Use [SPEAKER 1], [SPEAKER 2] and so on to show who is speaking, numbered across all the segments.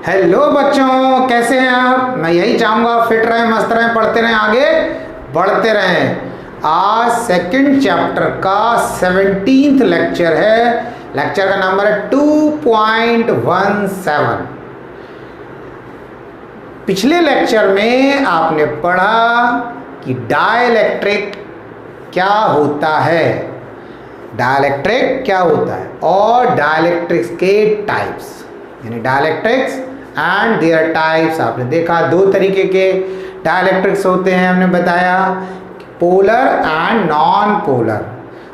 [SPEAKER 1] Hello बच्चों, कैसे हैं आप। मैं यही चाहूँगा फिट रहें, मस्त रहें, पढ़ते रहें, आगे बढ़ते रहें। आज सेकंड चैप्टर का 17th लेक्चर है। लेक्चर का नंबर है 2.17। पिछले लेक्चर में आपने पढ़ा कि डाइलेक्ट्रिक क्या होता है, डाइलेक्ट्रिक क्या होता है और डाइलेक्ट्रिक्स के टाइप्स, यानी डाइलेक्ट्रिक्स एंड देयर टाइप्स। आपने देखा दो तरीके के डाइलेक्ट्रिक्स होते हैं, हमने बताया पोलर एंड नॉन पोलर।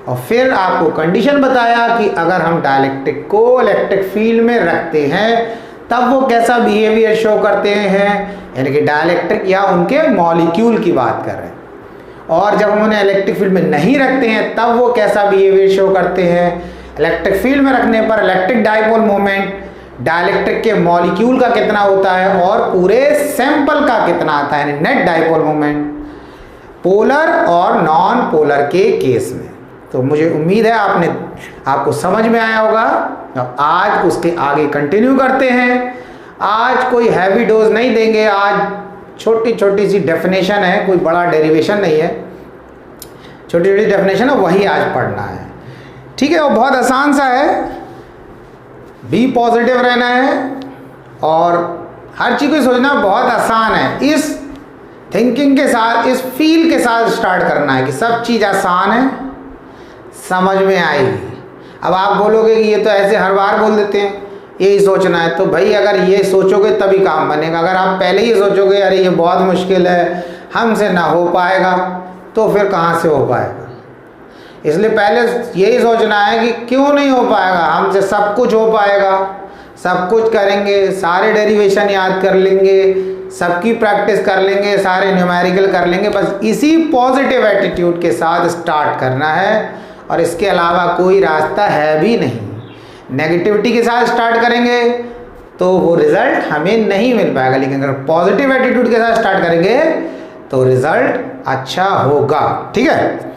[SPEAKER 1] और फिर आपको कंडीशन बताया कि अगर हम डाइलेक्ट्रिक को इलेक्ट्रिक फील्ड में रखते हैं तब वो कैसा बिहेवियर शो करते हैं, यानी कि डाइलेक्ट्रिक या उनके मॉलिक्यूल की बात कर रहे हैं। और जब हम उन्हें इलेक्ट्रिक फील्ड में नहीं रखते हैं तब वो कैसा बिहेवियर शो करते हैं। इलेक्ट्रिक फील्ड में रखने पर इलेक्ट्रिक डाइपोल मोमेंट डाइलेक्ट्रिक के मॉलिक्यूल का कितना होता है और पूरे सैंपल का कितना आता है, यानी नेट डाइपोल मोमेंट पोलर और नॉन पोलर के केस में। तो मुझे उम्मीद है आपको समझ में आया होगा। अब आज उसके आगे कंटिन्यू करते हैं। आज कोई हैवी डोज नहीं देंगे, आज छोटी छोटी सी डेफिनेशन है, कोई बड़ा डेरिवेशन नहीं है, छोटी छोटी डेफिनेशन है, वही आज पढ़ना है। ठीक है, वो बहुत आसान सा है। बी पॉजिटिव रहना है और हर चीज़ को सोचना बहुत आसान है। इस थिंकिंग के साथ, इस फील के साथ स्टार्ट करना है कि सब चीज़ आसान है, समझ में आएगी। अब आप बोलोगे कि ये तो ऐसे हर बार बोल देते हैं, यही सोचना है। तो भाई अगर ये सोचोगे तभी काम बनेगा। अगर आप पहले ही सोचोगे अरे ये बहुत मुश्किल है, हमसे ना हो पाएगा, तो फिर कहाँ से हो पाएगा। इसलिए पहले यही सोचना है कि क्यों नहीं हो पाएगा, हमसे सब कुछ हो पाएगा, सब कुछ करेंगे, सारे डेरिवेशन याद कर लेंगे, सबकी प्रैक्टिस कर लेंगे, सारे न्यूमेरिकल कर लेंगे। बस इसी पॉजिटिव एटीट्यूड के साथ स्टार्ट करना है और इसके अलावा कोई रास्ता है भी नहीं। नेगेटिविटी के साथ स्टार्ट करेंगे तो वो रिज़ल्ट हमें नहीं मिल पाएगा, लेकिन अगर पॉजिटिव एटीट्यूड के साथ स्टार्ट करेंगे तो रिज़ल्ट अच्छा होगा। ठीक है,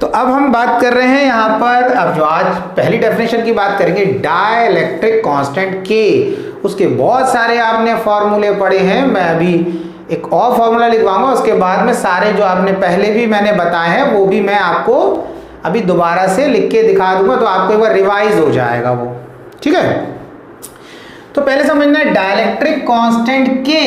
[SPEAKER 1] तो अब हम बात कर रहे हैं यहाँ पर, अब जो आज पहली डेफिनेशन की बात करेंगे डाइलेक्ट्रिक कांस्टेंट के। उसके बहुत सारे आपने फॉर्मूले पढ़े हैं, मैं अभी एक और फॉर्मूला लिखवाऊंगा, उसके बाद में सारे जो आपने पहले भी मैंने बताए हैं वो भी मैं आपको अभी दोबारा से लिख के दिखा दूंगा, तो आपको एक बार रिवाइज हो जाएगा वो। ठीक है, तो पहले समझना है डाइलेक्ट्रिक कांस्टेंट के।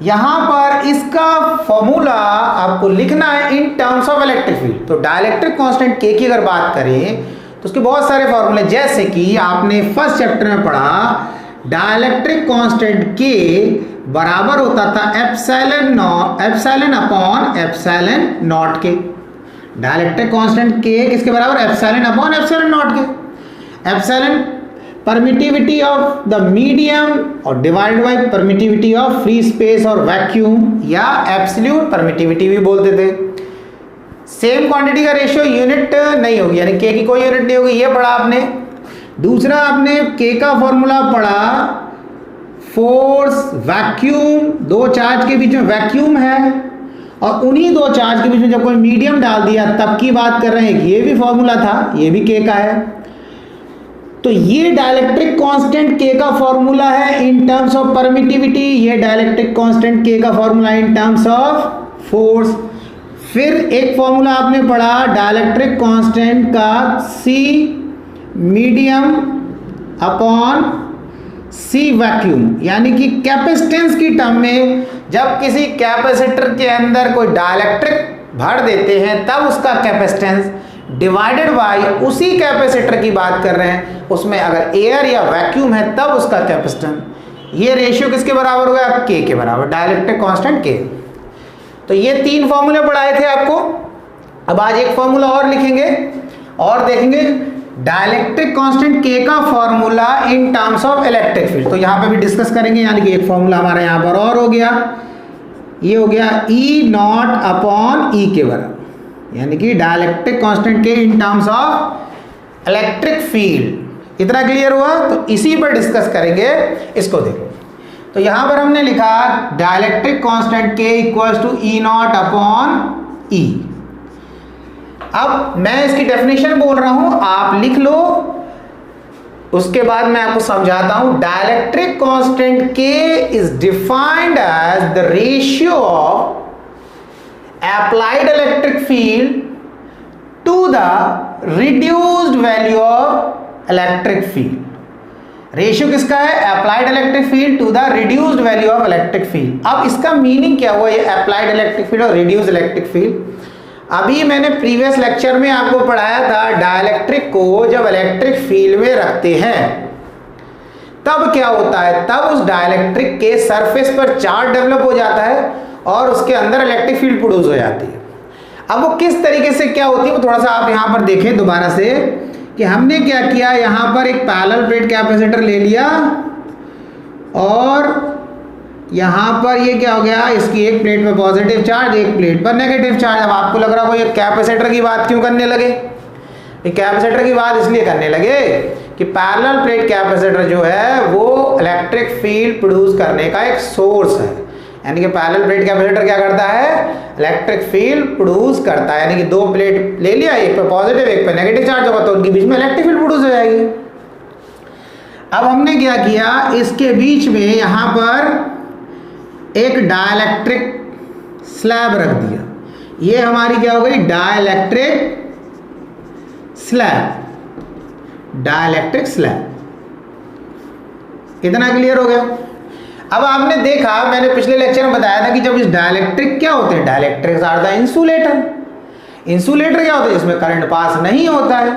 [SPEAKER 1] यहां पर इसका फॉर्मूला आपको लिखना है in terms of electric field. तो डाइलेक्ट्रिक कांस्टेंट के की अगर बात करें तो उसके बहुत सारे फॉर्मूले, जैसे कि आपने फर्स्ट चैप्टर में पढ़ा डाइलेक्ट्रिक कांस्टेंट के बराबर होता था एप्सिलॉन अपॉन एप्सिलॉन नॉट के। डाइलेक्ट्रिक कांस्टेंट के किसके बराबर, एप्सिलॉन अपॉन एप्सिलॉन नॉट के। Epsilon permittivity of the medium और divided by permittivity of free space और वैक्यूम, या एब्सोल्यूट परमिटिविटी भी बोलते थे। सेम क्वांटिटी का रेशियो यूनिट नहीं होगी, यानी के की कोई यूनिट नहीं होगी, ये पढ़ा आपने। दूसरा आपने के का फॉर्मूला पढ़ा, फोर्स वैक्यूम, दो चार्ज के बीच में वैक्यूम है और उन्हीं दो चार्ज के बीच में जब कोई मीडियम डाल दिया तब की बात कर रहे हैं, ये भी फॉर्मूला था, ये भी के का है। तो ये डाइलेक्ट्रिक कांस्टेंट के का फॉर्मूला है इन टर्म्स ऑफ परमिटिविटी, ये डाइलेक्ट्रिक कांस्टेंट के का formula in terms of force. फिर एक फॉर्मूला आपने पढ़ा डाइलेक्ट्रिक कांस्टेंट का सी मीडियम अपॉन सी वैक्यूम, यानी कि कैपेसिटेंस की टर्म में जब किसी कैपेसिटर के अंदर कोई डाइलेक्ट्रिक भर देते हैं तब उसका कैपेसिटेंस डिवाइडेड बाय उसी कैपेसिटर की बात कर रहे हैं, उसमें अगर एयर या वैक्यूम है तब उसका कैपेसिटेंस। ये रेशियो किसके बराबर हो गया, के के बराबर, डाइलेक्ट्रिक कांस्टेंट के। तो ये तीन फॉर्मूले पढ़ाए थे आपको। अब आज एक फॉर्मूला और लिखेंगे और देखेंगे डाइलेक्ट्रिक कांस्टेंट के का formula in terms of electric field. तो यहाँ पे भी डिस्कस करेंगे, यानी कि एक फॉर्मूला हमारा यहाँ पर और हो गया, ये हो गया ई नॉट अपॉन ई के बराबर, यानी कि डाइलेक्ट्रिक कांस्टेंट के in terms of electric field. इतना क्लियर हुआ, तो इसी पर डिस्कस करेंगे। इसको देखो, तो यहां पर हमने लिखा dielectric constant K equals to E naught upon E. अब मैं इसकी डेफिनेशन बोल रहा हूं, आप लिख लो उसके बाद मैं आपको समझाता हूं। Dielectric constant K is defined as the ratio of applied electric field to the reduced value of electric field। Ratio किसका है? Applied electric field to the reduced value of electric field. अब इसका मीनिंग क्या हुआ, ये applied electric field और reduced electric field. अभी मैंने प्रीवियस लेक्चर में आपको पढ़ाया था, डाइलेक्ट्रिक को जब इलेक्ट्रिक फील्ड में रखते हैं तब क्या होता है, तब उस डाइलेक्ट्रिक के सरफेस पर चार्ज डेवलप हो जाता है और उसके अंदर इलेक्ट्रिक फील्ड प्रोड्यूस हो जाती है। अब वो किस तरीके से क्या होती है वो थोड़ा सा आप यहाँ पर देखें दोबारा से, कि हमने क्या किया, यहाँ पर एक पैरेलल प्लेट कैपेसिटर ले लिया और यहाँ पर ये क्या हो गया, इसकी एक प्लेट में पॉजिटिव चार्ज, एक प्लेट पर नेगेटिव चार्ज। अब आपको लग रहा होगा ये कैपेसिटर की बात क्यों करने लगे? ये कैपेसिटर की बात इसलिए करने लगे कि पैरेलल प्लेट कैपेसिटर जो है वो इलेक्ट्रिक फील्ड प्रोड्यूस करने का एक सोर्स है। यानी कि पैरेलल प्लेट कैपेसिटर क्या करता है, इलेक्ट्रिक फील्ड प्रोड्यूस करता है। यानी कि दो प्लेट ले लिया, एक पे पॉजिटिव एक पे नेगेटिव चार्ज होगा तो उनके बीच में इलेक्ट्रिक फील्ड प्रोड्यूस हो जाएगी। अब हमने क्या किया, इसके बीच में यहाँ पर एक डाइलेक्ट्रिक स्लैब रख दिया। ये हमारी क्या हो गई, डाइलेक्ट्रिक स्लैब। डाइलेक्ट्रिक स्लैब, इतना क्लियर हो गया। अब आपने देखा, मैंने पिछले लेक्चर में बताया था कि जब इस डाइलेक्ट्रिक क्या होते हैं, dielectric are the insulator. Insulator क्या होता है, जिसमें करंट पास नहीं होता है।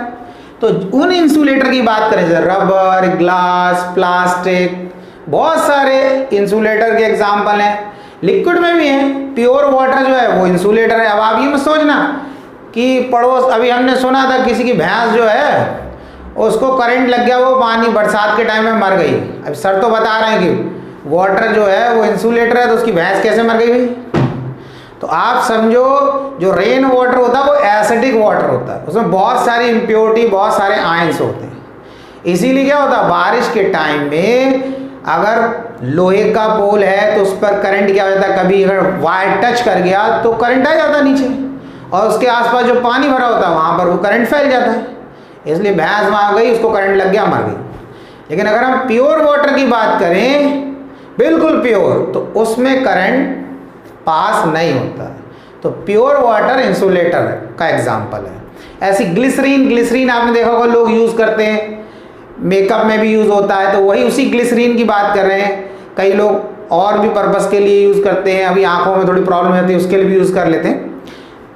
[SPEAKER 1] तो उन इंसुलेटर की बात करें जैसे रबर, ग्लास, प्लास्टिक, बहुत सारे इंसुलेटर के एग्जाम्पल हैं। लिक्विड में भी हैं, प्योर वाटर जो है वो इंसुलेटर है। अब आप ये मत सोचना कि पड़ोस, अभी हमने सुना था किसी की भैंस जो है उसको करंट लग गया, वो पानी बरसात के टाइम में मर गई। अब सर तो बता रहे हैं कि वाटर जो है वो इंसुलेटर है, तो उसकी भैंस कैसे मर गई भाई? तो आप समझो जो रेन वाटर होता है वो एसिडिक वाटर होता है, उसमें बहुत सारी इम्प्योरिटी, बहुत सारे आयंस होते हैं। इसीलिए क्या होता है, बारिश के टाइम में अगर लोहे का पोल है तो उस पर करंट क्या हो जाता है, कभी अगर वायर टच कर गया तो करंट आ जाता है नीचे, और उसके आसपास जो पानी भरा होता है वहाँ पर वो करंट फैल जाता है। इसलिए भैंस वहाँ गई, उसको करंट लग गया, मर गई। लेकिन अगर हम प्योर वाटर की बात करें, बिल्कुल प्योर, तो उसमें करंट पास नहीं होता। तो प्योर वाटर इंसुलेटर का एग्जांपल है। ऐसी ग्लिसरीन, ग्लिसरीन आपने देखा होगा लोग यूज़ करते हैं, मेकअप में भी यूज़ होता है, तो वही उसी ग्लिसरीन की बात कर रहे हैं। कई लोग और भी पर्पज़ के लिए यूज़ करते हैं, अभी आंखों में थोड़ी प्रॉब्लम होती है उसके लिए भी यूज़ कर लेते हैं।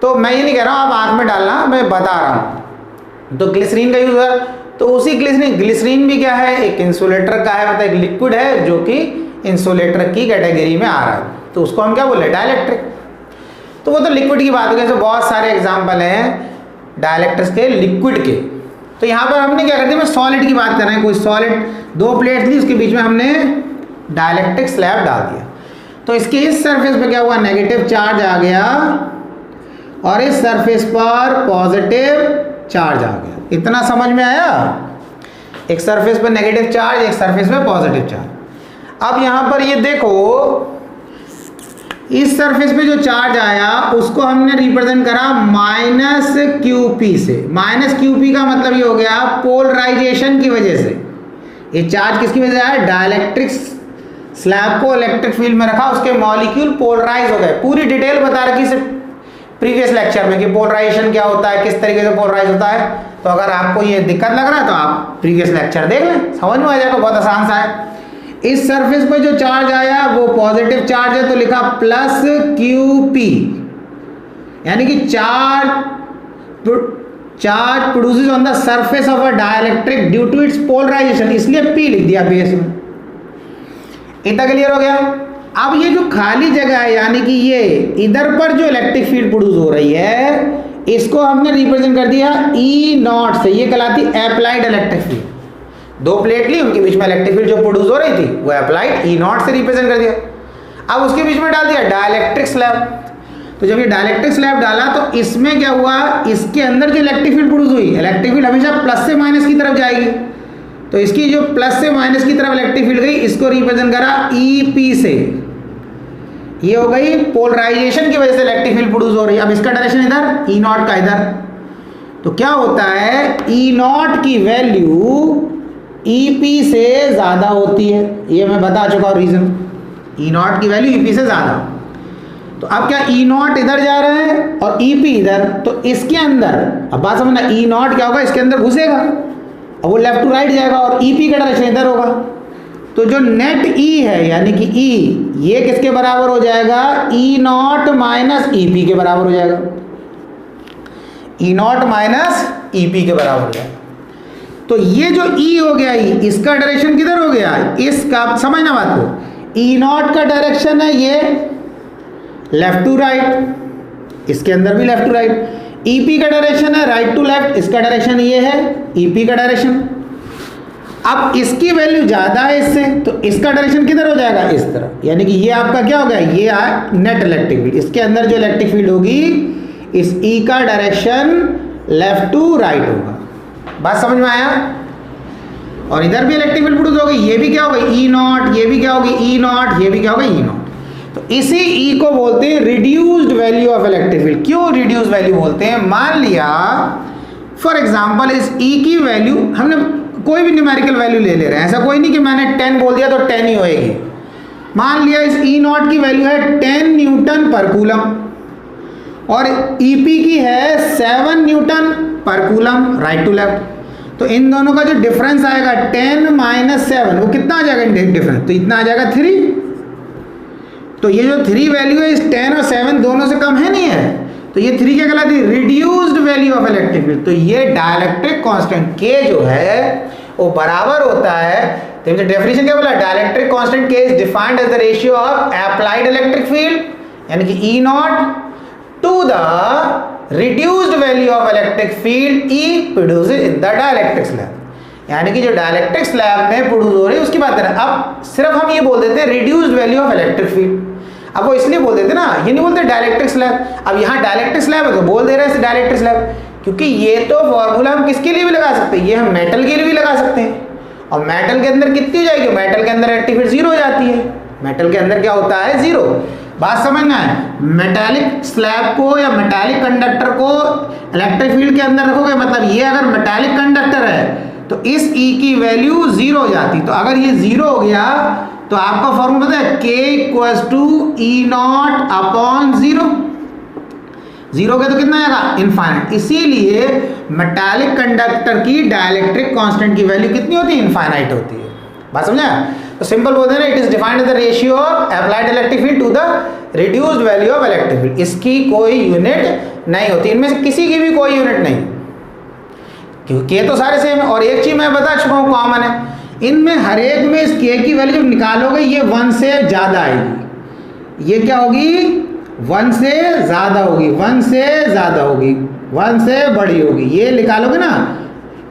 [SPEAKER 1] तो मैं ये नहीं कह रहा हूँ आप आँख में डालना, मैं बता रहा हूँ। तो ग्लिसरीन का यूज़ है, तो उसी ग्लिसरीन भी क्या है, एक इंसुलेटर का है, मतलब एक लिक्विड है जो कि इंसुलेटर की कैटेगरी में आ रहा है, तो उसको हम क्या बोले, डाइलेक्ट्रिक। तो वो तो लिक्विड की बात हो गई। तो बहुत सारे एग्जांपल हैं डाइलेक्ट्रिक्स के, लिक्विड के। तो यहाँ पर हमने क्या कर दिया, मैं सॉलिड की बात कर रहे हैं, कोई सॉलिड दो प्लेट थी, उसके बीच में हमने डाइलेक्ट्रिक स्लैब डाल दिया। तो इसके इस सरफेस पे क्या हुआ, नेगेटिव चार्ज आ गया और इस सरफेस पर पॉजिटिव चार्ज आ गया। इतना समझ में आया? एक सरफेस पर नेगेटिव चार्ज, एक सरफेस पे पॉजिटिव चार्ज। अब यहाँ पर ये देखो, इस सरफेस पे जो चार्ज आया उसको हमने रिप्रेजेंट करा माइनस QP से। माइनस QP का मतलब ये हो गया पोलराइजेशन की वजह से। ये चार्ज किसकी वजह से आया, डाइलेक्ट्रिक स्लैब को इलेक्ट्रिक फील्ड में रखा, उसके मॉलिक्यूल पोलराइज हो गए। पूरी डिटेल बता रखी से प्रीवियस लेक्चर में कि पोलराइजेशन क्या होता है, किस तरीके से पोलराइज होता है। तो अगर आपको ये दिक्कत लग रहा है तो आप प्रीवियस लेक्चर देख लें, समझ में आ जाएगा, बहुत आसान सा है। इस सरफेस पर जो चार्ज आया वो पॉजिटिव चार्ज है, तो लिखा प्लस QP, यानी कि charge produces on the surface of a dielectric due to its polarization, इसलिए P लिख दिया बेस में। इतना क्लियर हो गया? अब ये जो खाली जगह है, यानी कि ये इधर पर जो इलेक्ट्रिक फील्ड प्रोड्यूस हो रही है, इसको हमने रिप्रेजेंट कर दिया E0 से। ये कहलाती अप्लाइड इलेक्ट्रिक फील्ड। दो प्लेट ली, उनके बीच में इलेक्ट्रिक फील्ड जो प्रोड्यूस हो रही थी वो अप्लाइड E0 से रिप्रेजेंट कर दिया। अब उसके बीच में डाल दिया डाइलेक्ट्रिक स्लैब। तो जब ये डाइलेक्ट्रिक स्लैब डाला तो इसमें क्या हुआ, इसके अंदर जो इलेक्ट्रिक फील्ड प्रोड्यूस हुई, इलेक्ट्रिक फील्ड हमेशा प्लस से माइनस की तरफ जाएगी। तो इसकी जो प्लस से माइनस की तरफ इलेक्ट्रिक फील्ड गई, इसको रिप्रेजेंट करा EP से। ये हो गई पोलराइजेशन की वजह से इलेक्ट्रिक फील्ड प्रोड्यूस हो रही है। अब इसका डायरेक्शन इधर, E0 का इधर। तो क्या होता है, E0 की वैल्यू EP से ज़्यादा होती है, ये मैं बता चुका हूँ रीज़न। E0 की वैल्यू EP से ज़्यादा। तो अब क्या E0 इधर जा रहा है और EP इधर, तो इसके अंदर अब बात समझना, E0 क्या होगा, इसके अंदर घुसेगा और वो लेफ्ट टू राइट जाएगा और EP का डायरेक्शन इधर होगा। तो जो नेट E है यानी कि E, ये किसके बराबर हो जाएगा, E0 माइनस EP के बराबर हो जाएगा। E0 माइनस EP के बराबर हो जाएगा। तो ये जो E हो गया, E इसका डायरेक्शन किधर हो गया, इसका समझना बात को, E0 का डायरेक्शन है ये लेफ्ट टू राइट, इसके अंदर भी लेफ्ट टू राइट। EP का डायरेक्शन है राइट टू लेफ्ट, इसका डायरेक्शन ये है EP का डायरेक्शन। अब इसकी वैल्यू ज़्यादा है इससे, तो इसका डायरेक्शन किधर हो जाएगा, इस तरफ। यानी कि ये आपका क्या हो गया, ये है नेट इलेक्ट्रिक फील्ड। इसके अंदर जो इलेक्ट्रिक फील्ड होगी, इस E का डायरेक्शन लेफ्ट टू राइट होगा। बात समझ में आया। और इधर भी इलेक्ट्रिक फील्ड प्रोड्यूस होगी, ये भी क्या होगा E0, ये भी क्या होगी E0, ये भी क्या होगा E0। तो इसी E को बोलते हैं reduced value of electric field. क्यों रिड्यूस्ड वैल्यू बोलते हैं, मान लिया फॉर एग्जांपल इस E की वैल्यू, हमने कोई भी न्यूमेरिकल वैल्यू ले रहे हैं, ऐसा कोई नहीं कि मैंने 10 बोल दिया तो 10 ही होएगी। मान लिया इस E0 की वैल्यू है 10 न्यूटन पर कूलम और EP की है 7 न्यूटन पर कूलम राइट टू लेफ्ट। तो इन दोनों का जो डिफरेंस आएगा 10 माइनस 7, वो कितना आ जाएगा डिफरेंस, तो इतना आ जाएगा 3। तो ये जो 3 वैल्यू है, इस 10 और 7 दोनों से कम है, नहीं है, तो ये 3 क्या कहलाती है, reduced value of electric field. तो ये डाइलेक्ट्रिक कांस्टेंट K जो है वो बराबर होता है, तो डेफिनेशन क्या बोला, dielectric constant K is defined as the ratio of applied electric field यानी कि E0 to the reduced value of electric field E produced in the dielectric slab. यानी कि जो डाइलेक्ट्रिक स्लैब में प्रोड्यूस हो रही है उसकी बात करें। अब सिर्फ हम ये बोल देते हैं reduced value of electric field, अब वो इसलिए बोल देते ना, ये नहीं बोलते डाइलेक्ट्रिक स्लैब। अब यहाँ डाइलेक्ट्रिक स्लैब है तो बोल दे रहे हैं डाइलेक्ट्रिक स्लैब, क्योंकि ये तो फॉर्मूला हम किसके लिए भी लगा सकते हैं, ये हम मेटल के लिए भी लगा सकते हैं। और मेटल के अंदर कितनी हो जाएगी, मेटल के अंदर इलेक्ट्रिक फील्ड 0 हो जाती है। मेटल के अंदर क्या होता है, 0। बात समझना है, मेटालिक स्लैब को या मेटालिक कंडक्टर को इलेक्ट्रिक फील्ड के अंदर रखोगे, मतलब ये अगर मेटालिक कंडक्टर है तो इस E की वैल्यू 0 हो जाती। तो अगर ये 0 हो गया तो आपका फॉर्मूला पता है, K equals to E0 upon 0। 0 के तो कितना आएगा, इनफाइनाइट। इसीलिए मेटालिक कंडक्टर की डाइलेक्ट्रिक कांस्टेंट की वैल्यू कितनी होती है, इनफाइनाइट होती है। बात समझा। तो सिंपल बोलते हैं ना, it is defined as the ratio of applied electric field to the reduced value of electric field. इसकी कोई यूनिट नहीं होती, इनमें से किसी की भी कोई यूनिट नहीं, क्योंकि K तो सारे सेम है। और एक चीज मैं बता चुका हूँ कॉमन है, इनमें हर एक में इस K की वैल्यू जब निकालोगे ये 1 से ज़्यादा आएगी। ये क्या होगी, 1 से ज़्यादा होगी, 1 से ज़्यादा होगी, 1 से बड़ी होगी, ये निकालोगे ना।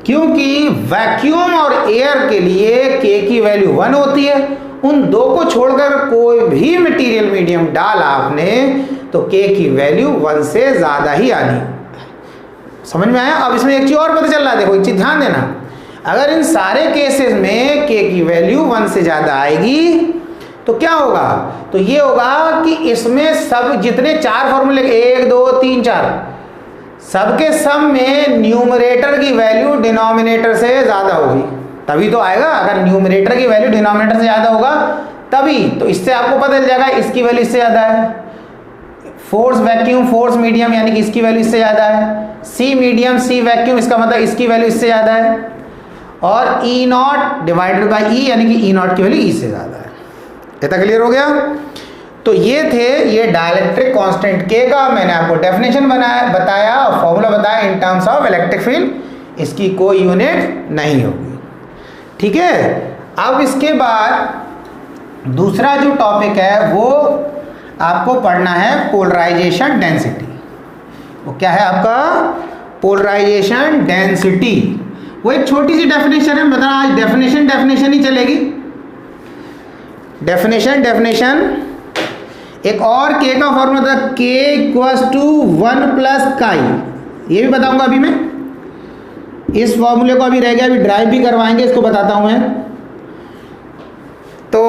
[SPEAKER 1] क्योंकि वैक्यूम और एयर के लिए K की वैल्यू 1 होती है। उन दो को छोड़कर कोई भी मटेरियल मीडियम डाला आपने तो K की वैल्यू 1 से ज़्यादा ही आनी। समझ में आया। अब इसमें एक चीज़ और पता चल रहा है, देखो एक चीज़ ध्यान देना, अगर इन सारे केसेस में K की वैल्यू 1 से ज़्यादा आएगी तो क्या होगा, तो ये होगा कि इसमें सब जितने 4 फॉर्मूले 1 2 3 4 सबके सम में न्यूमरेटर की वैल्यू डिनोमिनेटर से ज़्यादा होगी, तभी तो आएगा। अगर न्यूमरेटर की वैल्यू डिनोमिनेटर से ज़्यादा होगा तभी, तो इससे आपको पता चल जाएगा इसकी वैल्यू इससे ज़्यादा है। फोर्स वैक्यूम फोर्स मीडियम यानी कि इसकी वैल्यू इससे ज़्यादा है। सी मीडियम सी वैक्यूम इसका मतलब इसकी वैल्यू इससे ज़्यादा है। और E0 डिवाइडेड बाई E यानी कि E0 की वैल्यू E से ज़्यादा है। इतना क्लियर हो गया। तो ये थे ये डाइलेक्ट्रिक कांस्टेंट K का मैंने आपको डेफिनेशन बताया और फॉर्मूला बताया in terms of electric field. इसकी कोई यूनिट नहीं होगी, ठीक है। अब इसके बाद दूसरा जो टॉपिक है वो आपको पढ़ना है पोलराइजेशन डेंसिटी। वो क्या है आपका, पोलराइजेशन डेंसिटी। वो एक छोटी सी डेफिनेशन है, बताना आज डेफिनेशन ही चलेगी। डेफिनेशन एक और K का फॉर्मूला था, K equals to 1 plus chi. ये भी बताऊंगा अभी मैं, इस फॉर्मूले को अभी रह गया, अभी ड्राइव भी करवाएंगे, इसको बताता हूं मैं। तो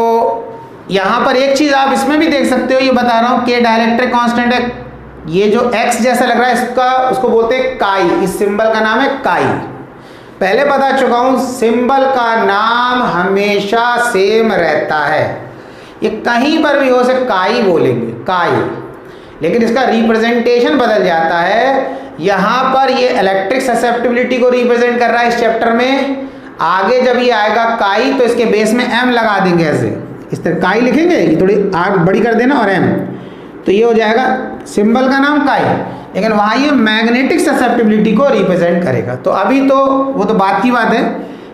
[SPEAKER 1] यहां पर एक चीज आप इसमें भी देख सकते हो, ये बता रहा हूं K डाइलेक्ट्रिक कांस्टेंट है। ये जो X जैसा लग रहा है इसका, उसको बोलते हैं काई, इस सिंबल का नाम है काई। पहले बता चुका हूं, सिंबल का नाम हमेशा सेम रहता है। ये कहीं पर भी हो सकता, काई बोलेंगे, काई, लेकिन इसका रिप्रेजेंटेशन बदल जाता है। यहां पर ये इलेक्ट्रिक ससेप्टिबिलिटी को रिप्रेजेंट कर रहा है इस चैप्टर में। आगे जब ये आएगा काई, तो इसके बेस में एम लगा देंगे, ऐसे इस तरह काई लिखेंगे, ये थोड़ी आग बड़ी कर देना और एम, तो ये हो जाएगा सिंबल का नाम काई। लेकिन वहाँ ये मैग्नेटिक ससेप्टिबिलिटी को रिप्रेजेंट करेगा। तो अभी तो वो तो बात की बात है,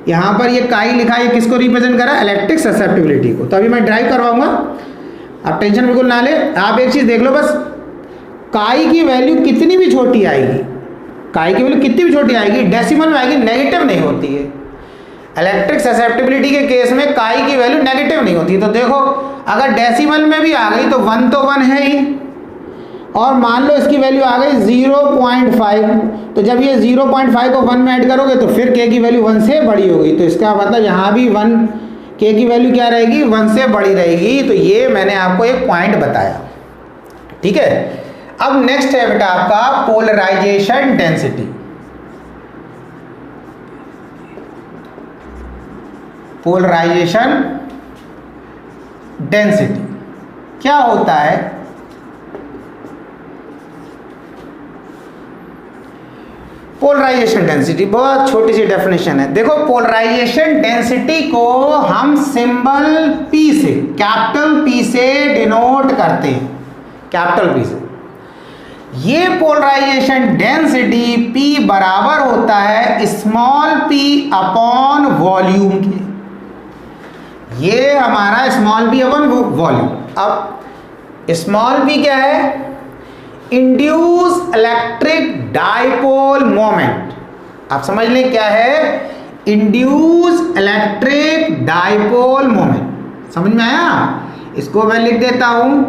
[SPEAKER 1] यहाँ पर ये काई लिखा है, किसको रिप्रेजेंट कर रहा है? इलेक्ट्रिक ससेप्टिबिलिटी को। तो अभी मैं ड्राइव करवाऊंगा, आप टेंशन बिल्कुल ना ले। आप एक चीज़ देख लो बस, काई की वैल्यू कितनी भी छोटी आएगी, काई की वैल्यू कितनी भी छोटी आएगी, डेसिमल में आएगी, नेगेटिव नहीं होती है। इलेक्ट्रिक ससेप्टिबिलिटी के केस में काई की वैल्यू नेगेटिव नहीं होती। तो देखो, अगर डेसिमल में भी आ गई तो 1 तो 1 है ही, और मान लो इसकी वैल्यू आ गई 0.5, तो जब ये 0.5 को 1 में ऐड करोगे तो फिर k की वैल्यू 1 से बड़ी होगी। तो इसका मतलब यहाँ भी 1 k की वैल्यू क्या रहेगी? 1 से बड़ी रहेगी। तो ये मैंने आपको एक पॉइंट बताया, ठीक है। अब नेक्स्ट है बेटा आपका पोलराइजेशन डेंसिटी। पोलराइजेशन डेंसिटी क्या होता है? पोलराइजेशन डेंसिटी बहुत छोटी सी डेफिनेशन है। देखो, पोलराइजेशन डेंसिटी को हम सिंबल P से, कैपिटल P से डिनोट करते हैं, कैपिटल P से। ये पोलराइजेशन डेंसिटी P बराबर होता है स्मॉल p अपॉन वॉल्यूम के। ये हमारा स्मॉल p अपॉन वॉल्यूम। अब स्मॉल p क्या है? Induce electric dipole moment. आप समझ लें क्या है? Induce electric dipole moment. समझ में आया? इसको मैं लिख देता हूं,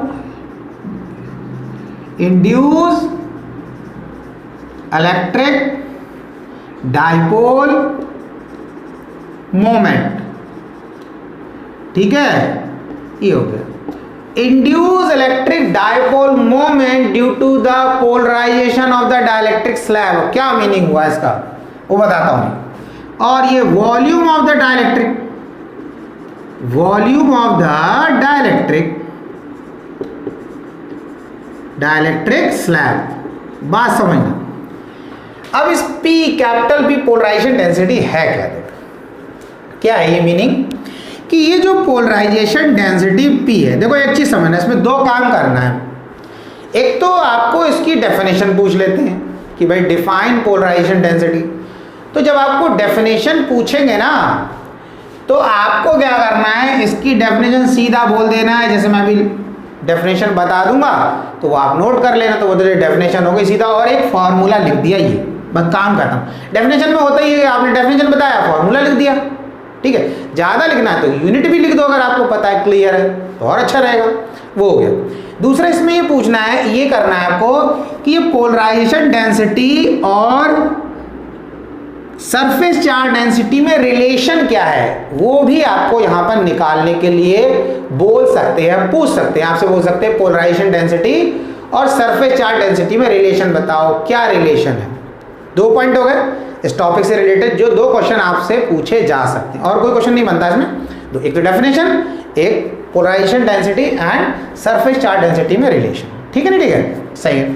[SPEAKER 1] इंड्यूस इलेक्ट्रिक डाइपोल मोमेंट, ठीक है, ये हो गया। Induce electric dipole moment due to the polarization of the dielectric slab. क्या मीनिंग हुआ इसका वो बताता हूं। और ये volume of the dielectric, volume of the dielectric slab. बात समझना। अब इस P, capital P polarization density है क्या? क्या है ये मीनिंग कि ये जो पोलराइजेशन डेंसिटी P है, देखो एक चीज समझना, इसमें दो काम करना है। एक तो आपको इसकी डेफिनेशन पूछ लेते हैं कि भाई डिफाइन पोलराइजेशन डेंसिटी। तो जब आपको डेफिनेशन पूछेंगे ना, तो आपको क्या करना है, इसकी डेफिनेशन सीधा बोल देना है। जैसे मैं अभी डेफिनेशन बता दूंगा तो वो आप नोट कर लेना, तो वो डेफिनेशन हो गई सीधा, और एक फार्मूला लिख दिया, ये बस काम खत्म। डेफिनेशन में होता ही है, आपने डेफिनेशन बताया, फार्मूला लिख दिया, ठीक है। ज़्यादा लिखना है तो यूनिट भी लिख दो, अगर आपको पता है, क्लियर है, तो और अच्छा रहेगा। वो हो गया। दूसरा इसमें ये पूछना है, ये करना है आपको कि ये पोलराइजेशन डेंसिटी और सरफेस चार्ज डेंसिटी में रिलेशन क्या है, वो भी आपको यहाँ पर निकालने के लिए बोल सकते हैं, पूछ सकते हैं, आपसे बोल सकते हैं पोलराइजेशन डेंसिटी और सरफेस चार्ज डेंसिटी में रिलेशन बताओ, क्या रिलेशन है। 2 पॉइंट हो गए इस टॉपिक से रिलेटेड, जो 2 क्वेश्चन आपसे पूछे जा सकते हैं, और कोई क्वेश्चन नहीं बनता इसमें। एक तो डेफिनेशन, एक polarization density and surface charge density में रिलेशन, ठीक है ना? ठीक है, सही है।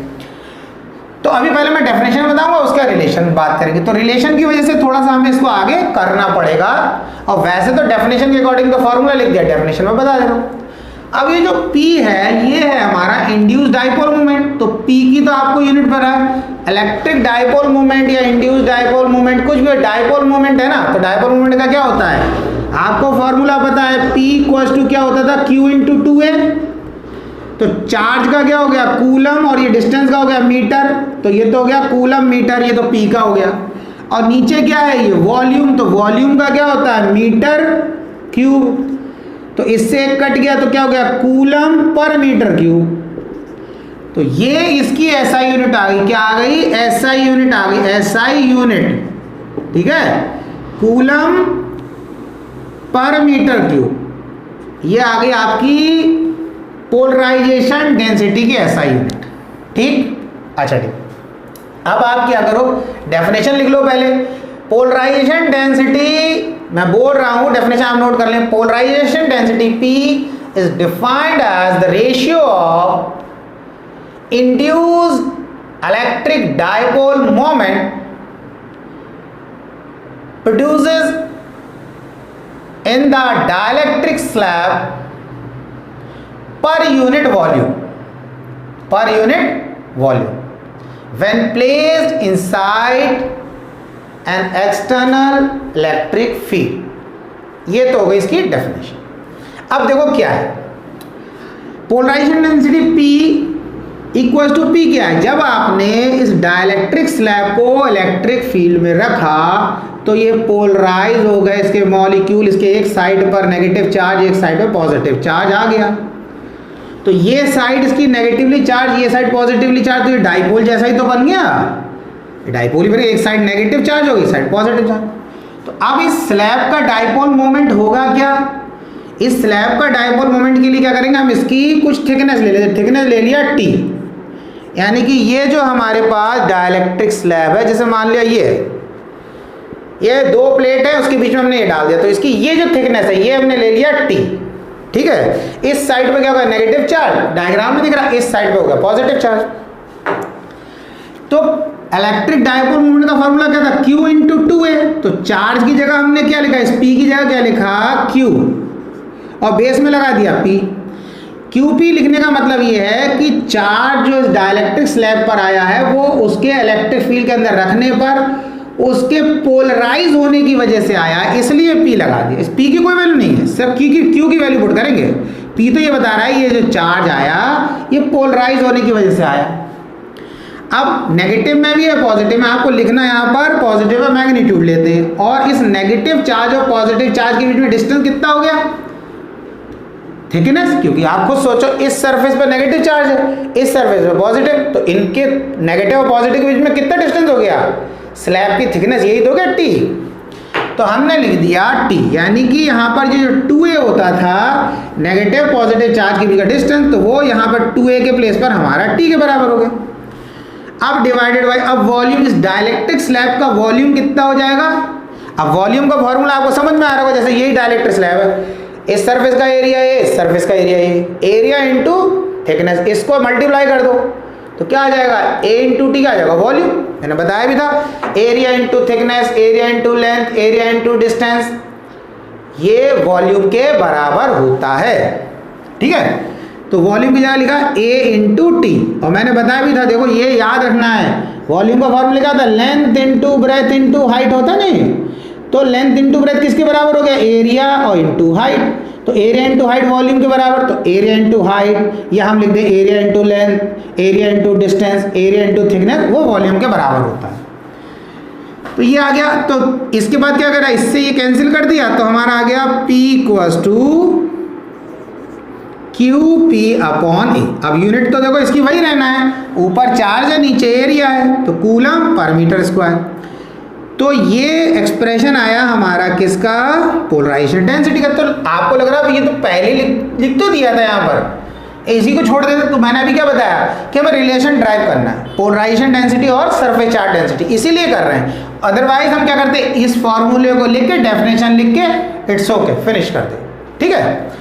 [SPEAKER 1] तो अभी पहले मैं डेफिनेशन बताऊंगा, उसका रिलेशन बात करेंगे। तो रिलेशन की वजह से थोड़ा सा हमें इसको आगे करना पड़ेगा, और वैसे तो डेफिनेशन के अकॉर्डिंग तो फॉर्मूला लिख दिया, डेफिनेशन में बता दे रहा हूँ। अब ये जो P है, ये है हमारा इंड्यूस डाइपोल मोमेंट। तो P की तो आपको यूनिट पता है, इलेक्ट्रिक डाइपोल मोमेंट या इंड्यूस डाइपोल मोमेंट, कुछ भी डाइपोल मोमेंट है ना, तो डाइपोल मोमेंट का क्या होता है, आपको फॉर्मूला पता है, P इक्वल्स टू क्या होता था, Q इंटू 2A। तो चार्ज का क्या हो गया, कूलम, और ये डिस्टेंस का हो गया मीटर, तो ये तो हो गया कूलम मीटर, ये तो P का हो गया। और नीचे क्या है, ये वॉल्यूम, तो वॉल्यूम का क्या होता है, मीटर क्यूब। तो इससे एक कट गया तो क्या हो गया, कूलम पर मीटर क्यूब। तो ये इसकी एसआई यूनिट आ गई, क्या आ गई, एसआई यूनिट आ गई, एसआई यूनिट, ठीक है, कूलम पर मीटर क्यूब। ये आ गई आपकी पोलराइजेशन डेंसिटी की एसआई यूनिट, ठीक। अच्छा ठीक, अब आप क्या करो, डेफिनेशन लिख लो पहले। पोलराइजेशन डेंसिटी, मैं बोल रहा हूं डेफिनेशन आप नोट कर लें, polarization density P is defined as the ratio of induced electric dipole moment produces in the dielectric slab per unit volume when placed inside an external electric field. ये तो हो गई इसकी डेफिनेशन। अब देखो क्या है, polarization density P equal to P क्या है, जब आपने इस डाइलेक्ट्रिक स्लैब को इलेक्ट्रिक फील्ड में रखा तो ये पोलराइज हो गए इसके मॉलिक्यूल, इसके एक साइड पर नेगेटिव चार्ज, एक साइड पर पॉजिटिव चार्ज आ गया। तो ये साइड इसकी नेगेटिवली चार्ज, ये साइड पॉजिटिवली चार्ज, तो ये डाइपोल जैसा ही तो बन गया, ये डाइपोल ही बन गया, एक साइड नेगेटिव चार्ज होगी, एक साइड पॉजिटिव चार्ज। तो अब इस स्लैब का डाइपोल मोमेंट होगा क्या, इस स्लैब का डाइपोल मोमेंट के लिए क्या करेंगे हम, इसकी कुछ थिकनेस ले लेते, थिकनेस ले लिया T, यानी कि ये जो हमारे पास डाइलेक्ट्रिक स्लैब है, जैसे मान लिया ये दो प्लेट है, उसके बीच में हमने ये डाल दिया, तो इसकी ये जो थिकनेस है ये हमने ले लिया T, ठीक है। इस साइड पे क्या होगा, नेगेटिव चार्ज, डायग्राम में दिख रहा है, इस साइड पे होगा पॉजिटिव चार्ज। तो इलेक्ट्रिक डाइपोल मोमेंट का फॉर्मूला क्या था, Q इंटू 2A, तो चार्ज की जगह हमने क्या लिखा, इस P की जगह क्या लिखा Q, और बेस में लगा दिया P। QP लिखने का मतलब ये है कि चार्ज जो इस डाइलेक्ट्रिक स्लैब पर आया है वो उसके इलेक्ट्रिक फील्ड के अंदर रखने पर उसके पोलराइज होने की वजह से आया, इसलिए P लगा दिया। इस P की कोई वैल्यू नहीं है, सिर्फ Q की वैल्यू पुट करेंगे। P तो ये बता रहा है ये जो चार्ज आया ये पोलराइज होने की वजह से आया। अब नेगेटिव में भी है पॉजिटिव में, आपको लिखना यहाँ पर पॉजिटिव का मैग्नीट्यूड लेते हैं, और इस नेगेटिव चार्ज और पॉजिटिव चार्ज के बीच में डिस्टेंस कितना हो गया, थिकनेस, क्योंकि आप खुद सोचो इस सरफेस पर नेगेटिव चार्ज है, इस सरफेस पर पॉजिटिव, तो इनके नेगेटिव और पॉजिटिव के बीच में कितना डिस्टेंस हो गया, स्लैब की थिकनेस यही तो हो गया T। तो हमने लिख दिया T, यानी कि यहाँ पर जो 2A होता था नेगेटिव पॉजिटिव चार्ज के बीच का डिस्टेंस, तो वो यहाँ पर 2A के प्लेस पर हमारा T के बराबर हो गया। अब डिवाइडेड बाय, अब वॉल्यूम, इस डाइलेक्ट्रिक स्लैब का वॉल्यूम कितना हो जाएगा, अब वॉल्यूम का फॉर्मूला आपको समझ में आ रहा होगा, जैसे यही डाइलेक्ट्रिक स्लैब है, इस सरफेस का एरिया है, इस सरफेस का एरिया है, एरिया इंटू थिकनेस, इसको मल्टीप्लाई कर दो तो क्या आ जाएगा, A इंटू T का आ जाएगा वॉल्यूम, मैंने बताया भी था, area into thickness, area into length, area into distance, ये वॉल्यूम के बराबर होता है, ठीक है। तो वॉल्यूम की जगह लिखा A इंटू T, और मैंने बताया भी था, देखो ये याद रखना है, वॉल्यूम का फॉर्मूला क्या था, length into breadth into height होता नहीं, तो लेंथ इंटू ब्रेथ किसके बराबर हो गया, एरिया और इंटू हाइट, तो एरिया इंटू हाइट वॉल्यूम के बराबर, तो एरिया इंटू हाइट, या हम लिख दें area into length, area into distance, area into thickness, वो वॉल्यूम के बराबर होता है। तो ये आ गया, तो इसके बाद क्या करा, इससे ये कैंसिल कर दिया, तो हमारा आ गया P equals to QP upon A। अब यूनिट तो देखो इसकी वही रहना है, ऊपर चार्ज है नीचे एरिया है, तो कूलम पर मीटर स्क्वायर। तो ये एक्सप्रेशन आया हमारा किसका, पोलराइजेशन डेंसिटी का। तो आपको लग रहा है ये तो पहले लिख तो दिया था यहाँ पर, इसी को छोड़ देते, तो मैंने अभी क्या बताया कि हमें रिलेशन ड्राइव करना है, पोलराइजेशन डेंसिटी और सरफेस चार्ज डेंसिटी, इसीलिए कर रहे हैं। अदरवाइज हम क्या करते, इस फॉर्मूले को लिख के डेफिनेशन लिख के इट्स ओके फिनिश कर दे, ठीक है।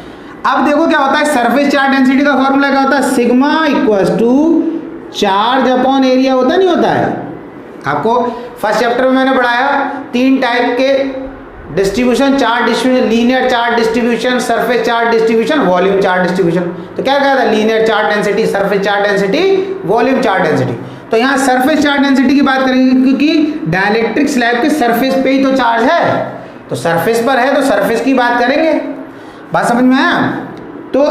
[SPEAKER 1] अब देखो क्या होता है, सरफेस चार्ज डेंसिटी का फॉर्मूला क्या होता है, sigma equals to charge upon area होता नहीं होता है, आपको फर्स्ट चैप्टर में मैंने पढ़ाया 3 टाइप के distribution, charge distribution, linear charge distribution, surface charge distribution, volume charge distribution. तो क्या कहा था, linear charge density, surface charge density, volume charge density. तो यहाँ सरफेस चार्ज डेंसिटी की बात करेंगे, क्योंकि डाइलेक्ट्रिक स्लैब के सरफेस पे ही तो चार्ज है, तो सरफेस पर है तो सरफेस की बात करेंगे, बात समझ में आया। तो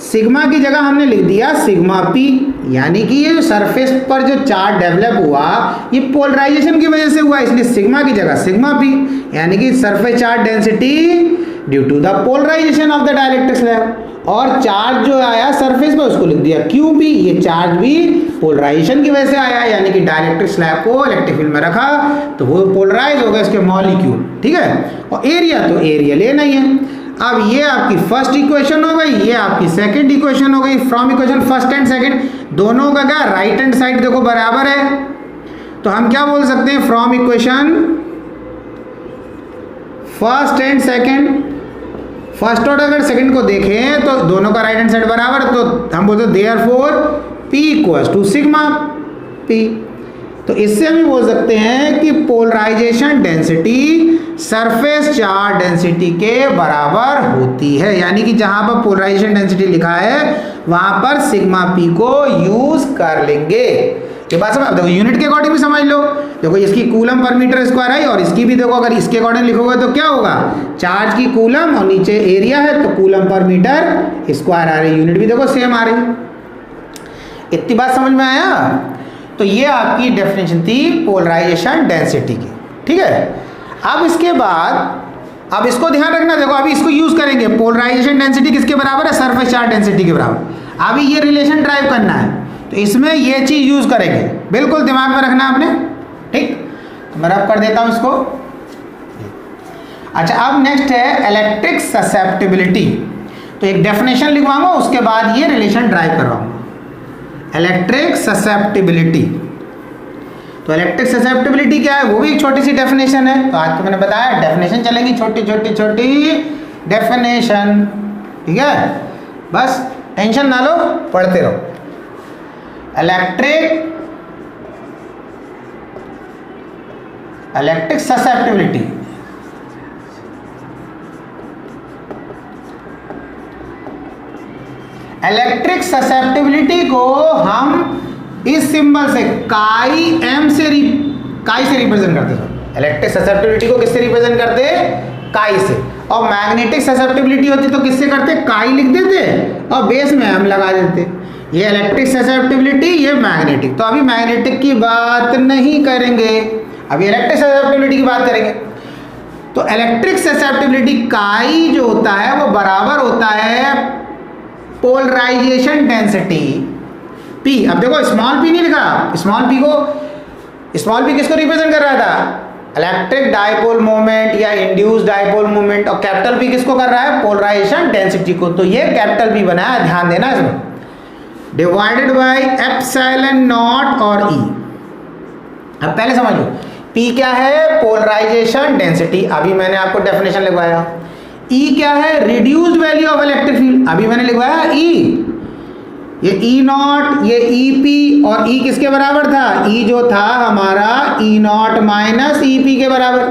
[SPEAKER 1] सिग्मा की जगह हमने लिख दिया सिग्मा P, यानी कि ये जो सरफेस पर जो चार्ज डेवलप हुआ ये पोलराइजेशन की वजह से हुआ, इसलिए सिग्मा की जगह सिग्मा P, यानी कि surface charge density due to the polarization of the dielectric slab. और चार्ज जो आया सरफेस पर उसको लिख दिया QP, ये चार्ज भी पोलराइजेशन की वजह से आया, यानी कि डाइलेक्ट्रिक स्लैब को इलेक्ट्रिक फील्ड में रखा तो वो पोलराइज हो गए इसके मॉलिक्यूल, ठीक है। और एरिया तो एरिया लेना ही है। अब ये आपकी फर्स्ट इक्वेशन हो गई, ये आपकी सेकंड इक्वेशन हो गई, from equation first and second दोनों का क्या राइट हैंड साइड देखो बराबर है, तो हम क्या बोल सकते हैं, from equation first and second, first और अगर सेकंड को देखें तो दोनों का राइट हैंड साइड बराबर, तो हम बोलते therefore P equals to sigma P। तो इससे हम बोल सकते हैं कि polarization density surface charge density के बराबर होती है, यानी कि जहां पर पोलराइजेशन डेंसिटी लिखा है वहां पर सिग्मा P को यूज कर लेंगे। ये बात समझ, देखो यूनिट के अकॉर्डिंग भी समझ लो। देखो इसकी कूलम पर मीटर स्क्वायर है और इसकी भी देखो अगर इसके अकॉर्डिंग लिखोगे तो क्या होगा, चार्ज की कूलम और नीचे एरिया है तो कूलम पर मीटर स्क्वायर आ रही, यूनिट भी देखो सेम आ रही। इतनी बात समझ में आया? तो ये आपकी डेफिनेशन थी पोलराइजेशन डेंसिटी की, ठीक है। अब इसके बाद अब इसको ध्यान रखना, देखो अभी इसको यूज करेंगे, पोलराइजेशन डेंसिटी किसके बराबर है, सरफेस चार्ज डेंसिटी के बराबर। अभी ये रिलेशन ड्राइव करना है तो इसमें ये चीज यूज करेंगे, बिल्कुल दिमाग में रखना आपने, ठीक। तो मैं रब कर देता हूं इसको। अच्छा, अब नेक्स्ट है इलेक्ट्रिक ससेप्टिबिलिटी। तो एक डेफिनेशन लिखवाऊंगा, उसके बाद ये रिलेशन ड्राइव करवाऊंगा। इलेक्ट्रिक ससेप्टिबिलिटी, तो इलेक्ट्रिक ससेप्टिबिलिटी क्या है, वो भी एक छोटी सी डेफिनेशन है। तो आज तो मैंने बताया डेफिनेशन चलेगी, छोटी छोटी छोटी डेफिनेशन, ठीक है। बस टेंशन ना लो, पढ़ते रहो। इलेक्ट्रिक ससेप्टिबिलिटी, इलेक्ट्रिक ससेप्टिबिलिटी को हम इस सिंबल से काई से रिप्रेजेंट करते हैं। इलेक्ट्रिक ससेप्टिबिलिटी को किससे रिप्रेजेंट करते हैं, काई से। और मैग्नेटिक ससेप्टिबिलिटी होती तो किससे करते, काई लिख देते और बेस में हम लगा देते। ये इलेक्ट्रिक ससेप्टिबिलिटी, ये मैग्नेटिक। तो अभी मैग्नेटिक की बात नहीं करेंगे, अभी इलेक्ट्रिक ससेप्टिबिलिटी की बात करेंगे। तो इलेक्ट्रिक ससेप्टिबिलिटी काई जो होता है वो बराबर होता है पोलराइजेशन डेंसिटी P। अब देखो स्मॉल p नहीं लिखा, स्मॉल p किसको रिप्रेजेंट कर रहा था, इलेक्ट्रिक डाइपोल मोमेंट या इंड्यूस्ड डाइपोल मोमेंट, और कैपिटल P किसको कर रहा है, पोलराइजेशन डेंसिटी को। तो ये कैपिटल P बनाया, ध्यान देना इसमें, डिवाइडेड बाय एप्सिलॉन नॉट और E। अब पहले समझ लो P क्या है, पोलराइजेशन डेंसिटी, अभी मैंने आपको डेफिनेशन लिखवाया। E क्या है, reduced value of electric field, अभी मैंने लिखवाया E। ये E नॉट, ये EP, और E किसके बराबर था, E जो था हमारा E नॉट माइनस EP के बराबर।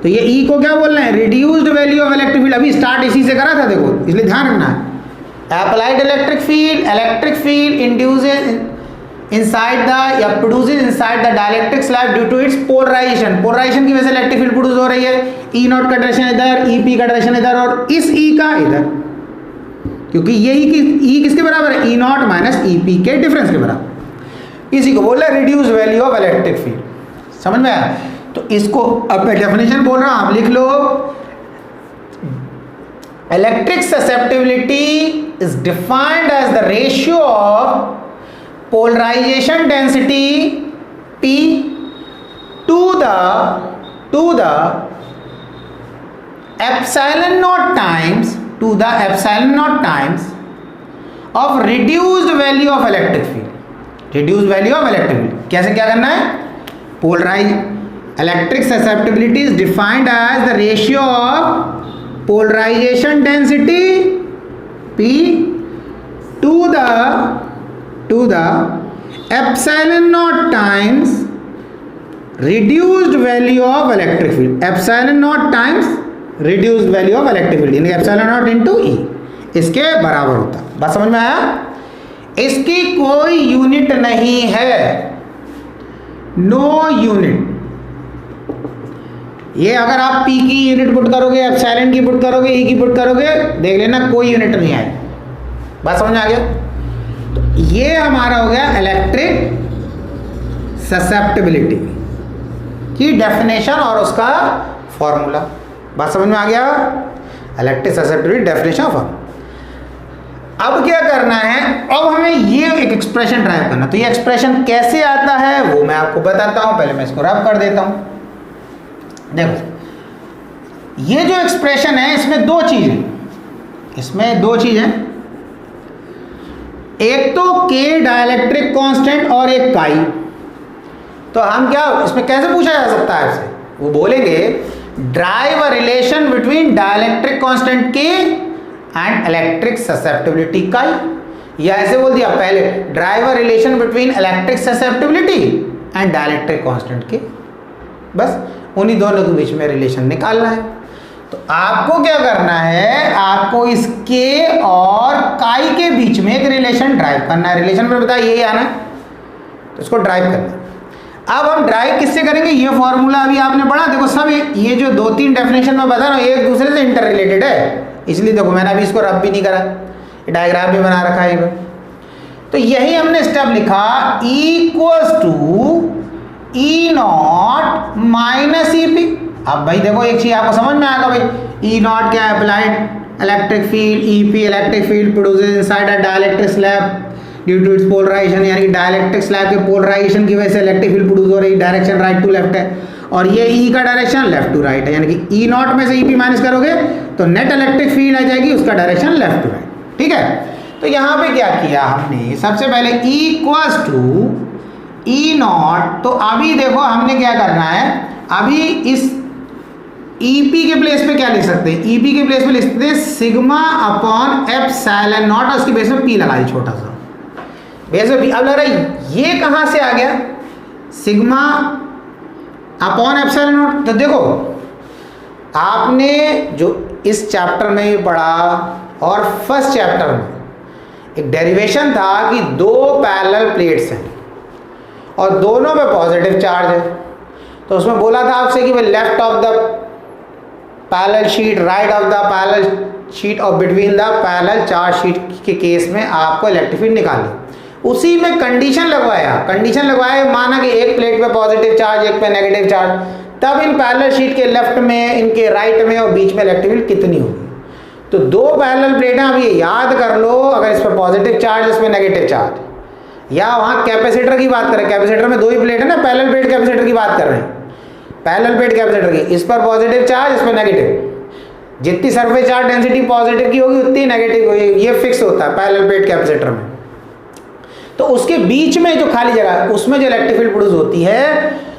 [SPEAKER 1] तो ये E को क्या बोल रहे हैं, reduced value of electric field. अभी स्टार्ट इसी से करा था, देखो इसलिए ध्यान रखना है। Applied electric field induces inside the या produces inside the dielectric slab due to its polarization। Polarization की वजह से इलेक्ट्रिक फील्ड प्रोड्यूस हो रही है। E नॉट का डायरेक्शन इधर, EP का डायरेक्शन इधर, और इस E का इधर, क्योंकि यही E किसके बराबर है, E नॉट माइनस EP के डिफरेंस के बराबर। इसी को बोल रहा है reduce value of electric field. समझ में आया? तो इसको अब मैं डेफिनेशन बोल रहा हूं, आप लिख लो। Electric susceptibility is defined as the ratio of polarization density P to the epsilon naught times of reduced value of electric field। reduced value of electric field कैसे क्या करना है, electric susceptibility is defined as the ratio of polarization density P to the epsilon naught times reduced value of electric field। epsilon naught times reduced value of electric field, यानी epsilon naught into E, इसके बराबर होता है। बात समझ में आया? इसकी कोई यूनिट नहीं है, नो यूनिट। ये अगर आप P की यूनिट पुट करोगे, एप्सिलॉन की पुट करोगे, E की पुट करोगे, देख लेना कोई यूनिट नहीं आए। बात समझ में आ गया? तो ये हमारा हो गया इलेक्ट्रिक ससेप्टिबिलिटी की डेफिनेशन और उसका फॉर्मूला। बात समझ में आ गया? Electric susceptibility definition formula. अब क्या करना है, अब हमें ये एक एक्सप्रेशन ड्राइव करना। तो ये एक्सप्रेशन कैसे आता है वो मैं आपको बताता हूं, पहले मैं इसको रब कर देता हूं। देखो ये जो एक्सप्रेशन है इसमें दो चीजें, एक तो K डाइलेक्ट्रिक कांस्टेंट और एक काई। तो हम क्या इसमें कैसे पूछा जा सकता है आपसे, वो बोलेंगे drive a relation between dielectric constant के एंड इलेक्ट्रिक ससेप्टिबिलिटी का, या ऐसे बोल दिया पहले, drive a relation between electric susceptibility and dielectric constant के, बस उन्हीं दोनों के बीच में रिलेशन निकालना है। तो आपको क्या करना है, आपको इसके और काई के बीच में एक रिलेशन ड्राइव करना है। रिलेशन में बताया यही आना है, तो इसको ड्राइव करना है। अब हम ड्राइव किससे करेंगे, ये फॉर्मूला अभी आपने पढ़ा, देखो सब ये जो 2-3 डेफिनेशन में बता रहा हूँ एक दूसरे से इंटर रिलेटेड है, इसलिए देखो मैंने अभी इसको रब भी नहीं करा, डायग्राम भी बना रखा है। तो यही हमने स्टेप लिखा, equals to E naught minus E P. अब भाई देखो एक चीज आपको समझ में आएगा भाई, ई नॉट क्या है, applied electric field, E P electric field produces inside a dielectric slab due to its polarization, यानी कि डाइलेक्ट्रिक स्लैब के पोलराइजेशन की वजह से इलेक्ट्रिक फील्ड प्रोड्यूस हो रही, डायरेक्शन राइट टू लेफ्ट है, और ये ई का डायरेक्शन लेफ्ट टू राइट है, यानी कि ई नॉट में से ई पी माइनस करोगे तो नेट इलेक्ट्रिक फील्ड आ जाएगी, उसका डायरेक्शन लेफ्ट टू राइट। ठीक है, तो यहाँ पे क्या किया हमने, सबसे पहले इक्वल्स टू ई नॉट, तो अभी देखो हमने क्या करना है, अभी इस ईपी के प्लेस पे क्या लिख सकते हैं, ईपी के प्लेस पे लिख सकते हैं सिग्मा अपॉन एप्सिलॉन नॉट, और उसके बेस में पी लगा दी छोटा सा, बेस में पी। अब लग रहा है ये कहाँ से आ गया, सिग्मा अपॉन एप्सिलॉन नॉट। तो देखो आपने जो इस चैप्टर में भी पढ़ा और फर्स्ट चैप्टर में एक डेरिवेशन था कि 2 पैरेलल प्लेट्स हैं और दोनों में पॉजिटिव चार्ज है, तो उसमें बोला था आपसे कि भाई left of the parallel sheet, right of the parallel sheet और between the parallel charge sheet के केस में आपको इलेक्ट्रिक फील्ड निकालनी। उसी में कंडीशन लगवाया, माना कि एक प्लेट पे पॉजिटिव चार्ज, एक पे नेगेटिव चार्ज, तब इन पैरेलल शीट के लेफ्ट में, इनके राइट में और बीच में इलेक्ट्रिक फील्ड कितनी होगी। तो 2 पैरेलल प्लेटें, अब ये याद कर लो, अगर इस पर पॉजिटिव चार्ज, इस पर नेगेटिव चार्ज, या वहाँ कैपेसिटर की बात करें, कैपेसिटर में 2 ही प्लेट है ना, पैरेलल प्लेट कैपेसिटर की बात कर रहे हैं, पैरेलल प्लेट कैपेसिटर की, इस पर पॉजिटिव चार्ज, इस पर नेगेटिव, जितनी सरफेस चार्ज डेंसिटी पॉजिटिव की होगी उतनी नेगेटिव होगी, ये फिक्स होता है पैरेलल प्लेट कैपेसिटर में। तो उसके बीच में जो खाली जगह है उसमें जो इलेक्ट्रिक फील्ड प्रोड्यूस होती है,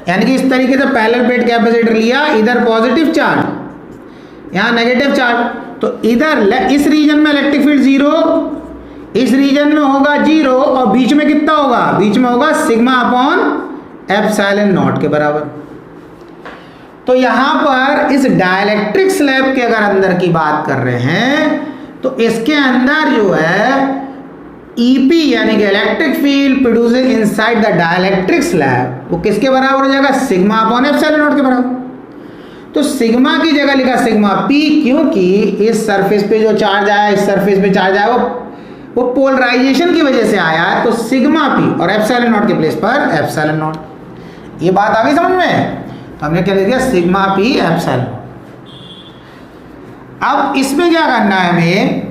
[SPEAKER 1] यानी कि इस तरीके से पैरेलल प्लेट कैपेसिटर लिया, इधर पॉजिटिव चार्ज, यहाँ नेगेटिव चार्ज, तो इधर इस रीजन में इलेक्ट्रिक फील्ड 0, इस रीजन में होगा 0, और बीच में कितना होगा, बीच में होगा सिग्मा अपॉन एप्सिलॉन नॉट के बराबर। तो यहां पर इस डाइलेक्ट्रिक स्लैब के अगर अंदर की बात कर रहे हैं, तो इसके अंदर जो है ईपी यानी कि electric field producing inside the dielectric slab, वो किसके बराबर हो जाएगा, सिग्मा अपॉन एप्सिलॉन नॉट के बराबर। तो सिग्मा की जगह लिखा सिग्मा पी, क्योंकि इस सरफेस पे जो चार्ज आया, इस सरफेस पे चार्ज आया, वो पोलराइजेशन की वजह से आया है, तो सिग्मा पी, और एप्सिलॉन नॉट के प्लेस पर एप्सिलॉन नॉट। ये बात आ गई समझ में, तो हमने क्या लिख दिया, सिग्मा पी एप्सिलॉन। अब इसमें क्या करना है हमें,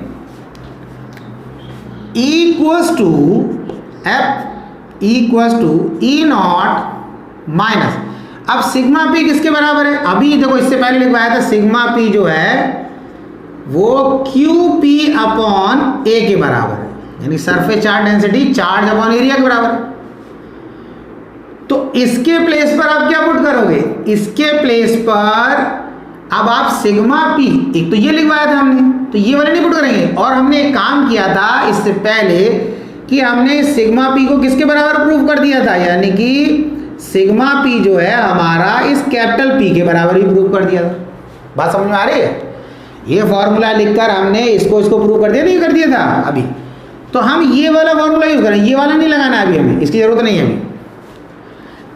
[SPEAKER 1] equals to E naught minus, अब सिग्मा पी किसके बराबर है, अभी देखो इससे पहले लिखवाया था, सिग्मा पी जो है वो क्यू पी अपॉन ए के बराबर है, यानी surface charge density charge upon area के बराबर है। तो इसके प्लेस पर आप क्या पुट करोगे, इसके प्लेस पर अब आप सिग्मा पी, एक तो ये लिखवाया था हमने, तो ये वाले नहीं पुट करेंगे, और हमने एक काम किया था इससे पहले कि हमने सिग्मा पी को किसके बराबर प्रूव कर दिया था, यानी कि सिग्मा पी जो है हमारा इस कैपिटल पी के बराबर ही प्रूव कर दिया था। बात समझ में आ रही है, ये फॉर्मूला लिखकर हमने इसको प्रूव कर दिया, नहीं कर दिया था अभी, तो हम ये वाला फॉर्मूला यूज करें, ये वाला नहीं लगाना अभी, हमें इसकी जरूरत नहीं है अभी।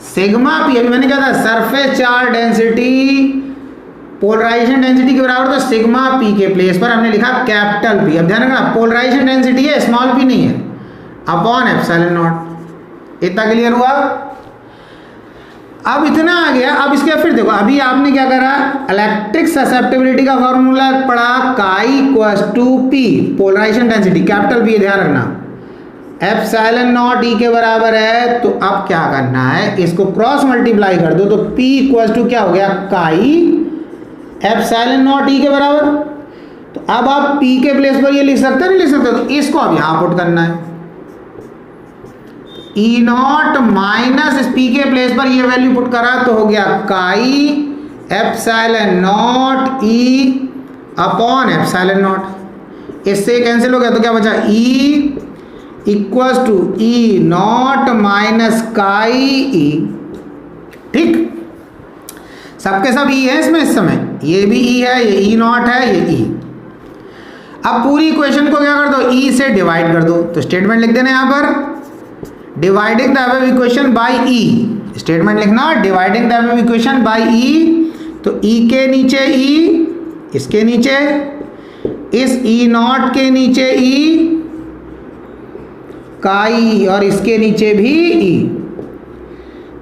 [SPEAKER 1] सिग्मा पी, अभी मैंने कहा था surface charge density polarization density के बराबर, तो सिग्मा पी के प्लेस पर हमने लिखा कैपिटल पी। अब ध्यान रखना, पोलराइजेशन डेंसिटी है, स्मॉल पी नहीं है, अपॉन एप्सिलॉन नॉट। इतना क्लियर हुआ, अब इतना आ गया। अब इसके फिर देखो, अभी आपने क्या करा, इलेक्ट्रिक ससेप्टिबिलिटी का फॉर्मूला पढ़ा, chi equals to P, polarization density capital P, ध्यान रखना, एप्सिलॉन नॉट ई के बराबर है। तो अब क्या करना है, इसको क्रॉस मल्टीप्लाई कर दो, तो पी इक्वल्स टू क्या हो गया, काई एप्सिलॉन नॉट ई के बराबर। तो अब आप पी के प्लेस पर ये लिख सकते हैं, नहीं लिख सकते, तो इसको अब यहां पुट करना है, ई नॉट माइनस इस पी के प्लेस पर ये वैल्यू पुट करा, तो हो गया chi epsilon naught E upon epsilon naught. इससे कैंसिल हो गया तो क्या बचा, E equals to E naught minus chi E. ठीक, सबके सब ई है इसमें इस समय, ये भी ई है, ये ई नॉट है, ये ई। अब पूरी इक्वेशन को क्या कर दो, ई से डिवाइड कर दो। तो स्टेटमेंट लिख देना यहाँ पर, dividing the above equation by E. Statement लिखना, dividing the above equation by E. तो ई के नीचे ई, इसके नीचे, इस ई नॉट के नीचे ई काई, और इसके नीचे भी ई।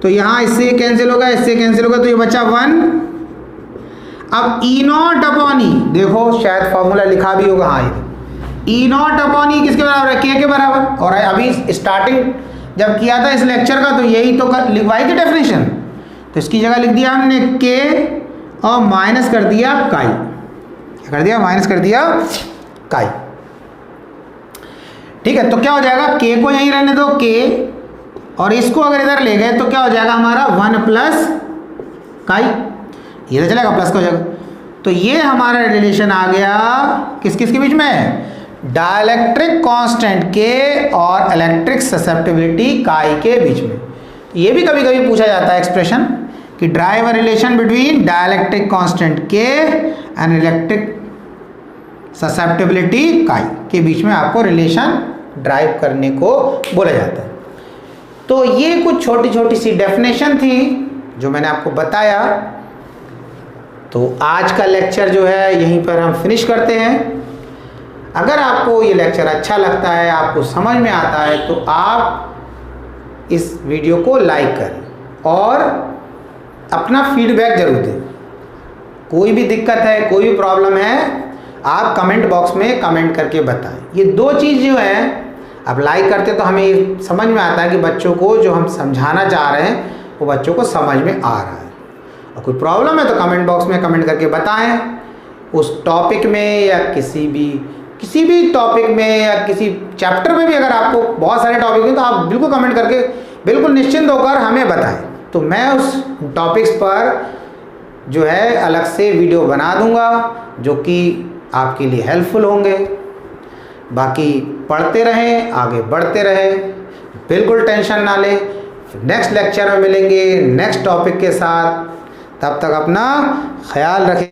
[SPEAKER 1] तो यहां इससे कैंसिल होगा, इससे कैंसिल होगा, तो ये बचा 1। अब ई नॉट अपॉन ई, देखो शायद फॉर्मूला लिखा भी होगा, हाँ, ई नॉट अपॉन ई किसके बराबर है, के बराबर। और अभी स्टार्टिंग जब किया था इस लेक्चर का तो यही तो लिखवाई थी डेफिनेशन, तो इसकी जगह लिख दिया हमने के और माइनस कर दिया काई। क्या कर दिया, माइनस कर दिया काई। ठीक है, तो क्या हो जाएगा, के को यहीं रहने दो के, और इसको अगर इधर ले गए तो क्या हो जाएगा हमारा 1 प्लस काई, ये तो चलेगा, प्लस का हो जाएगा। तो ये हमारा रिलेशन आ गया किस किस के बीच में, डाइलेक्ट्रिक कांस्टेंट के और इलेक्ट्रिक ससेप्टिबिलिटी काई के बीच में। ये भी कभी कभी पूछा जाता है एक्सप्रेशन कि drive a relation between dielectric constant के एंड इलेक्ट्रिक ससेप्टिबिलिटी काई के बीच में आपको रिलेशन ड्राइव करने को बोला जाता है। तो ये कुछ छोटी छोटी सी डेफिनेशन थी जो मैंने आपको बताया। तो आज का लेक्चर जो है यहीं पर हम फिनिश करते हैं। अगर आपको ये लेक्चर अच्छा लगता है, आपको समझ में आता है, तो आप इस वीडियो को लाइक करें और अपना फीडबैक जरूर दें। कोई भी दिक्कत है, कोई भी प्रॉब्लम है, आप कमेंट बॉक्स में कमेंट करके बताएं। ये दो चीज़ जो है, आप लाइक करते तो हमें ये समझ में आता है कि बच्चों को जो हम समझाना चाह रहे हैं वो बच्चों को समझ में आ रहा है। और कोई प्रॉब्लम है तो कमेंट बॉक्स में कमेंट करके बताएं। उस टॉपिक में या किसी भी टॉपिक में या किसी चैप्टर में भी अगर आपको बहुत सारे टॉपिक हैं तो आप बिल्कुल कमेंट करके बिल्कुल निश्चिंत होकर हमें बताएं, तो मैं उस टॉपिक्स पर जो है अलग से वीडियो बना दूंगा जो कि आपके लिए हेल्पफुल होंगे। बाकी पढ़ते रहें, आगे बढ़ते रहें, बिल्कुल टेंशन ना लें। नेक्स्ट लेक्चर में मिलेंगे नेक्स्ट टॉपिक के साथ। तब तक अपना ख्याल रखें।